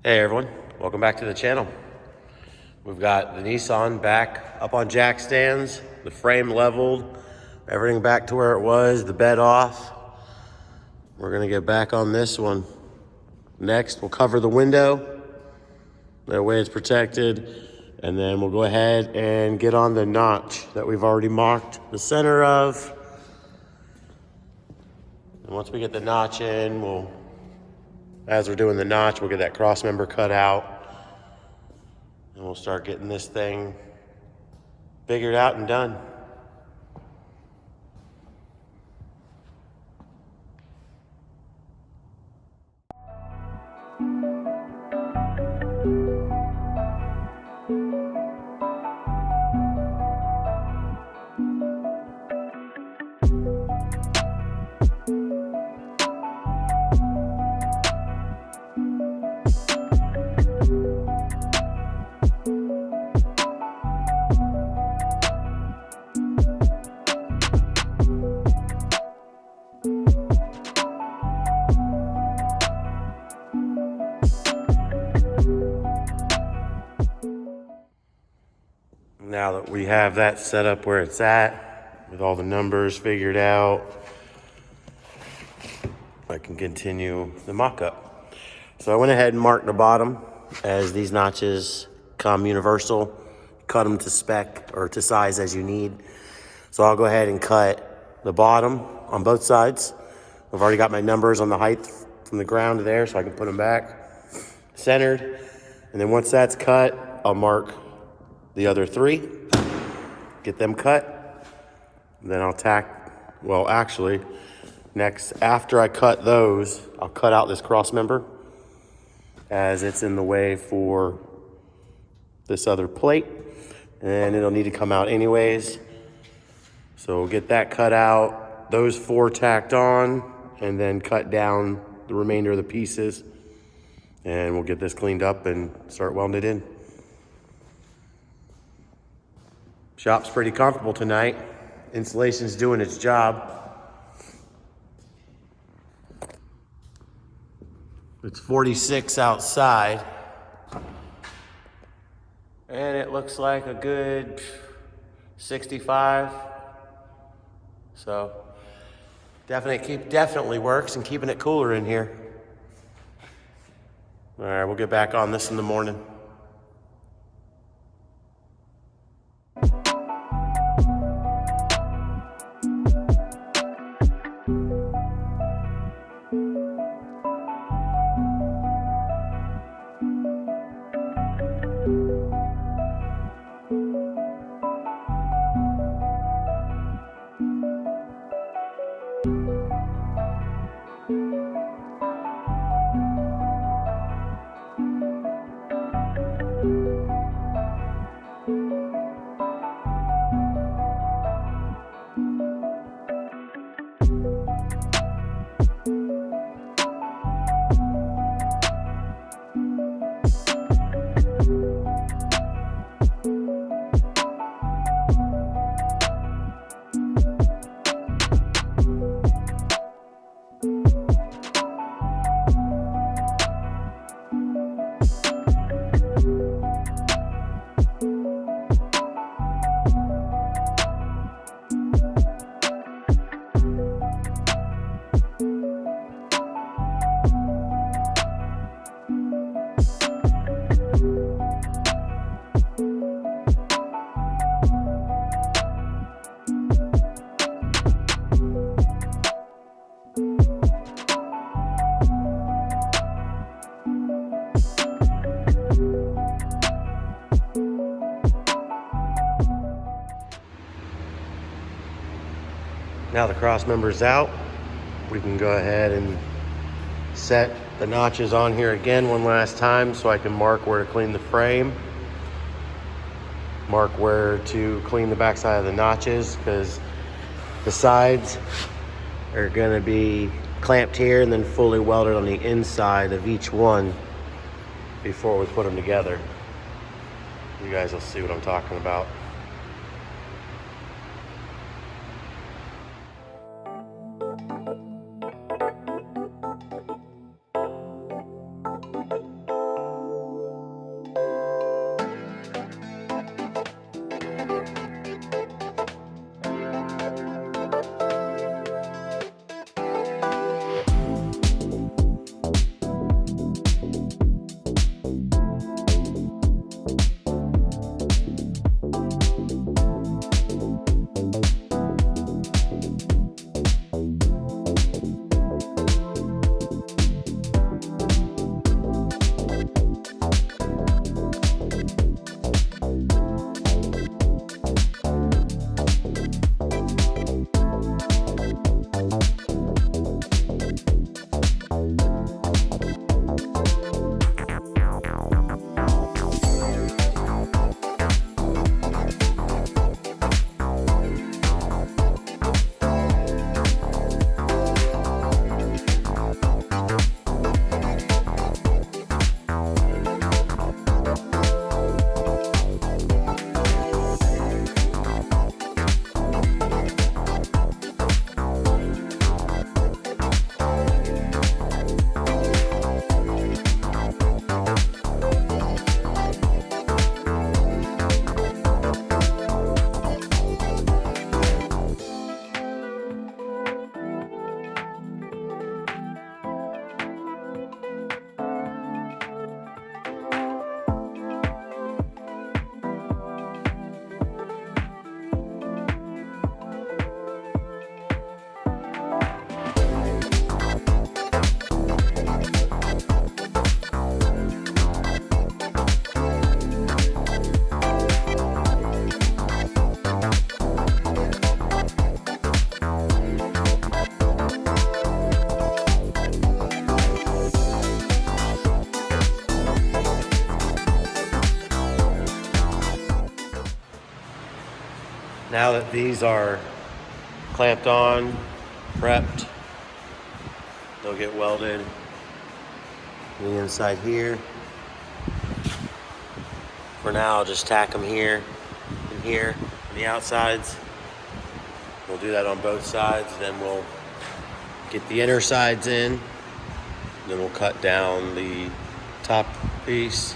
Hey everyone, welcome back to the channel. We've got the Nissan back up on jack stands, the frame leveled, everything back to where it was, the bed off. We're gonna get back on this one. Next, we'll cover the window. That way it's protected. And then we'll go ahead and get on the notch that we've already marked the center of. And once we get the notch in, as we're doing the notch, we'll get that cross member cut out. And we'll start getting this thing figured out and done. Now that we have that set up where it's at, with all the numbers figured out, I can continue the mock-up. So I went ahead and marked the bottom, as these notches come universal. Cut them to spec or to size as you need. So I'll go ahead and cut the bottom on both sides. I've already got my numbers on the height from the ground to there, so I can put them back centered. And then once that's cut, I'll mark the other three, get them cut, then I'll tack, well actually, next, after I cut those, I'll cut out this cross member as it's in the way for this other plate, and it'll need to come out anyways. So we'll get that cut out, those four tacked on, and then cut down the remainder of the pieces, and we'll get this cleaned up and start welding it in. Shop's pretty comfortable tonight. Insulation's doing its job. It's 46 outside. And it looks like a good 65. So definitely works, and keeping it cooler in here. All right, we'll get back on this in the morning. Now the cross member's out, we can go ahead and set the notches on here again one last time so I can mark where to clean the frame, mark where to clean the backside of the notches, because the sides are gonna be clamped here and then fully welded on the inside of each one before we put them together. You guys will see what I'm talking about. Now that these are clamped on, prepped, they'll get welded on the inside here. For now, I'll just tack them here and here on the outsides. We'll do that on both sides, then we'll get the inner sides in. Then we'll cut down the top piece.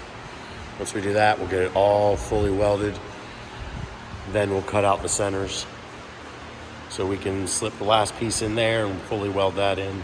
Once we do that, we'll get it all fully welded. Then we'll cut out the centers so we can slip the last piece in there and fully weld that in.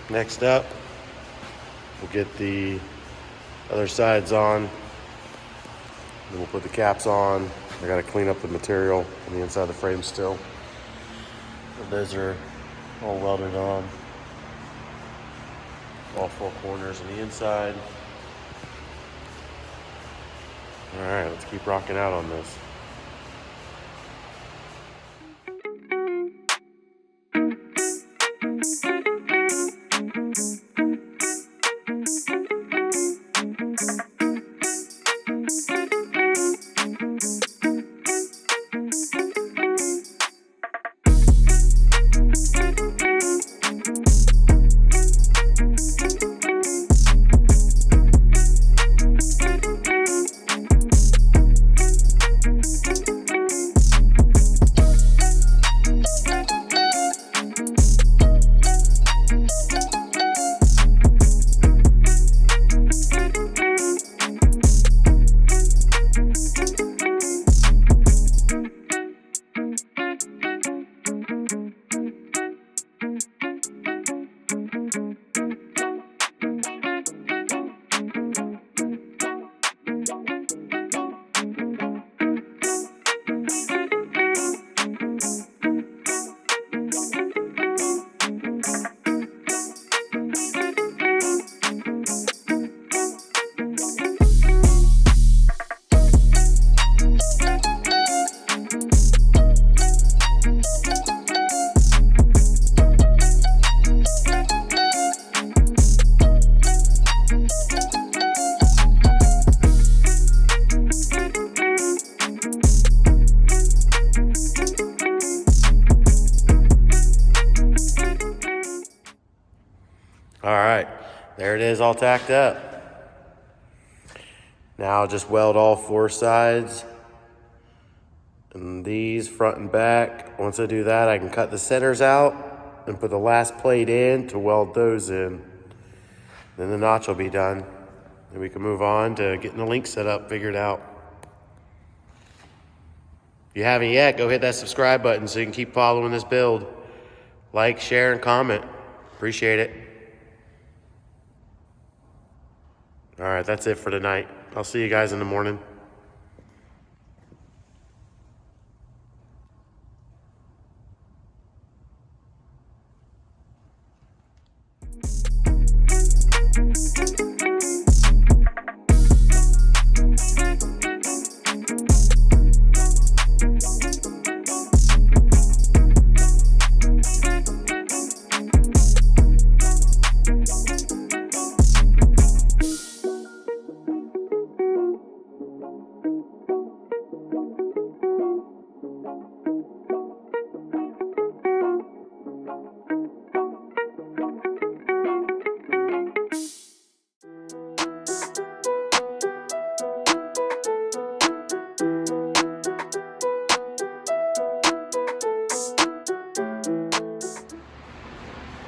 Next up, we'll get the other sides on. Then we'll put the caps on. I gotta clean up the material on the inside of the frame still. But those are all welded on. All four corners on the inside. All right, let's keep rocking out on this. All right, there it is, all tacked up. Now I'll just weld all four sides and these front and back. Once I do that, I can cut the centers out and put the last plate in to weld those in. Then the notch will be done and we can move on to getting the link set up, figured out. If you haven't yet, go hit that subscribe button so you can keep following this build. Like, share, and comment. Appreciate it. All right, that's it for tonight. I'll see you guys in the morning.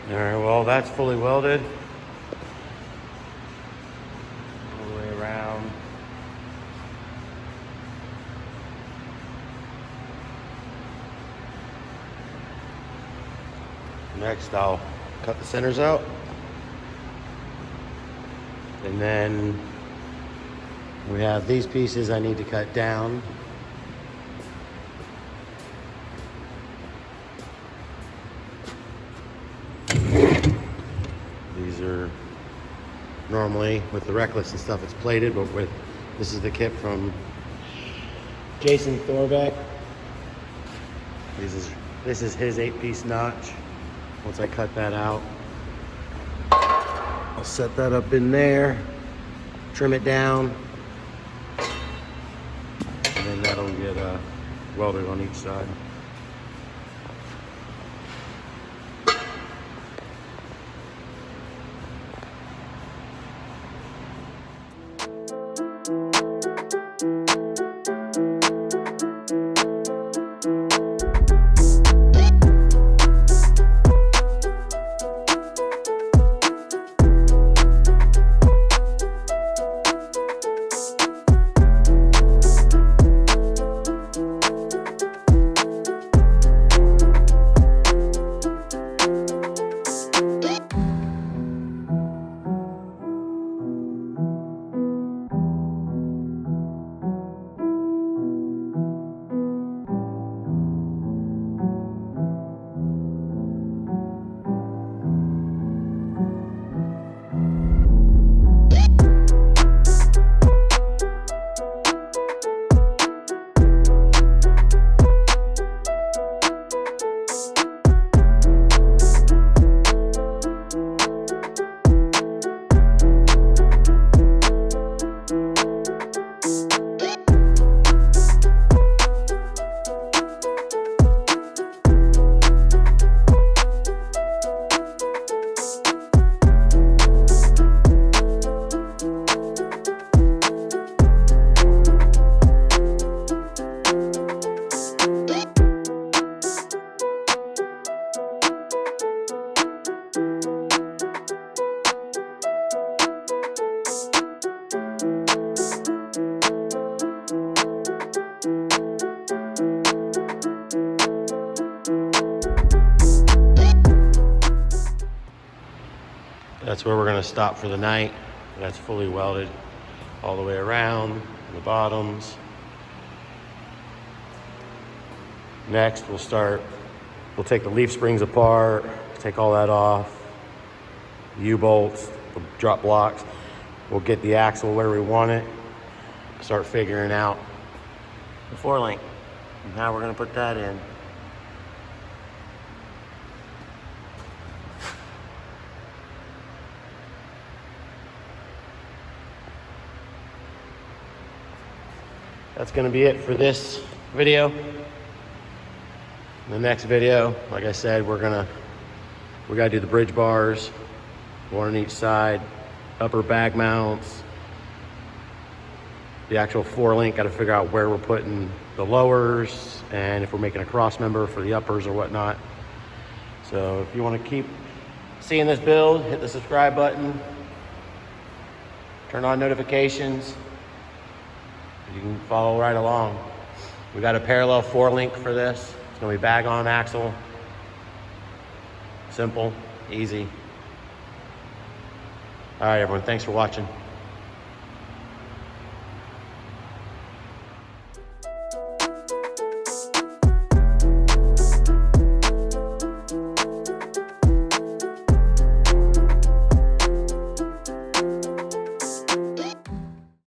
All right, well, that's fully welded. All the way around. Next, I'll cut the centers out. And then we have these pieces I need to cut down. These are normally, with the Reckless and stuff, it's plated, but this is the kit from Jason Thorbeck. This is his 8-piece notch. Once I cut that out, I'll set that up in there, trim it down, and then that'll get welded on each side. That's where we're gonna stop for the night. That's fully welded all the way around, the bottoms. Next, we'll take the leaf springs apart, take all that off, U-bolts, the drop blocks. We'll get the axle where we want it, start figuring out the 4-link and how we're gonna put that in. That's gonna be it for this video. In the next video, like I said, we gotta do the bridge bars, one on each side, upper bag mounts, the actual 4-link, gotta figure out where we're putting the lowers and if we're making a cross member for the uppers or whatnot. So if you wanna keep seeing this build, hit the subscribe button, turn on notifications. You can follow right along. We got a parallel 4-link for this. It's gonna be bag on axle. Simple, easy. All right, everyone, thanks for watching.